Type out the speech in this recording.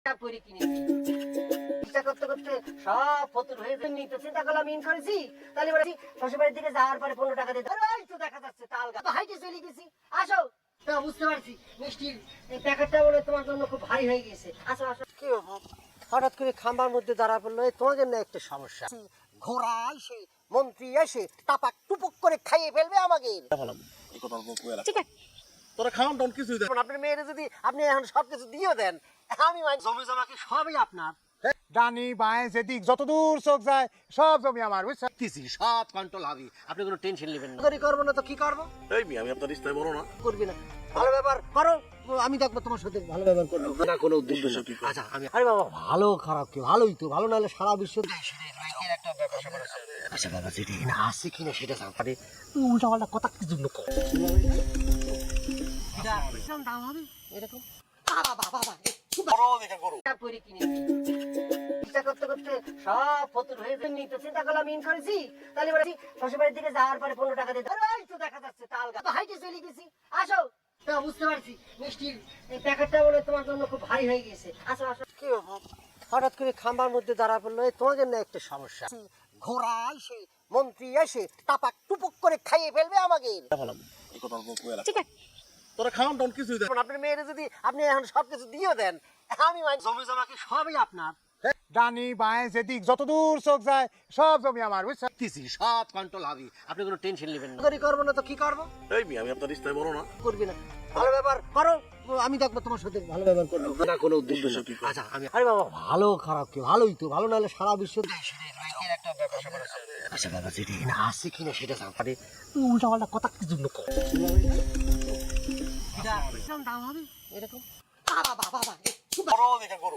করে কিনেছি। চিন্তা করতে করতে সব ফতুর হয়ে যায়নি, তো চিন্তা করলাম ইন করেছি, তাহলে বলেছি শ্বশুরবাড়ির দিকে যাওয়ার পরে 15 টাকা দিয়ে এই তো দেখা যাচ্ছে তাল গাছ, তো হাইটে চলে গেছি। আসো, তো বুঝতে পারছি মিষ্টির এই প্যাকেটটা বলে তোমার জন্য খুব ভারী হয়ে গেছে। আসো আসো। কি ব্যাপার, হঠাৎ করে খাম্বার মধ্যে দাঁড়া পড়লো? তোমার জন্য একটা সমস্যা। ঘোড়া এসে মন্ত্রী এসে টাপাক টুপুক করে খাইয়ে ফেলবে আমাকে। ঠিক আছে, তোরা খাওয়ান টাউন কিছুই দেখ। আপনার মেয়ের যদি আপনি এখন সবকিছু দিয়ে দেন, আমি জমি জমা কি সবই আপনার। ডানি বাঁয়ে যেদিক যত দূর চোখ যায় সব জমি আমার, বুঝছো? দিছি সব কন্ট্রোল হবে, আপনি কোনো টেনশন নেবেন না। করবো না তো কি করবো? এই মেয়ে, আমি আপনার রিস্তায় বড় না। করবি না, ভালো ব্যবহার করো, আমি দেখবো তোমার সাথে ভালো ব্যবহার করবো না, কোনো উদ্দেশ্য উদ্দেশ্য কি? আচ্ছা আমি, আরে বাবা ভালো খারাপ কি, ভালোই তো, ভালো নাহলে সারা বিশ্ব আচ্ছা বাবা যেটা এখানে আসছে কিনা সেটা জানতে তুমি উল্টা পাল্টা কথা কি জন্য কর। দাম হবে এরকম বাবা বাবা বড় দেখা করো। করে কিনেছি। চিন্তা করতে করতে সব ফতুর হয়ে যায়নি, তো চিন্তা করলাম ইন করেছি, তাহলে বলেছি শ্বশুরবাড়ির দিকে যাওয়ার পরে 15 টাকা দিয়ে এই তো দেখা যাচ্ছে তাল গাছ, তো হাইটে চলে গেছি। আসো, তো বুঝতে পারছি মিষ্টির এই প্যাকেটটা বলে তোমার জন্য খুব ভারী হয়ে গেছে। আসো আসো। কি ব্যাপার, হঠাৎ করে খাম্বার মধ্যে দাঁড়া পড়লো? তোমার জন্য একটা সমস্যা। ঘোড়া এসে মন্ত্রী এসে টাপাক টুপুক করে খাইয়ে ফেলবে আমাকে। এই কথা বলবো এরা। ঠিক আছে, তোরা খাওয়ান টাউন কিছুই দেখ। আপনার মেয়ের যদি আপনি এখন সবকিছু দিয়ে দেন, আমি জমি জমা কি সবই আপনার। ডানি বাঁয়ে যেদিক যত দূর চোখ যায় সব জমি আমার, বুঝছো? দিছি সব কন্ট্রোল হবে, আপনি কোনো টেনশন নেবেন না। করবো না তো কি করবো? এই মেয়ে, আমি আপনার রিস্তায় বড় না। করবি না, ভালো ব্যবহার করো, আমি দেখবো তোমার সাথে ভালো ব্যবহার করবো না, কোনো উদ্দেশ্য উদ্দেশ্য কি? আচ্ছা আমি, আরে বাবা ভালো খারাপ কি, ভালোই তো, ভালো নাহলে সারা বিশ্ব আচ্ছা বাবা যেটা এখানে আসছে কিনা সেটা জানতে তুমি উল্টা পাল্টা কথা কি জন্য কর। দাম হবে এরকম বাবা বাবা বড় দেখা করো।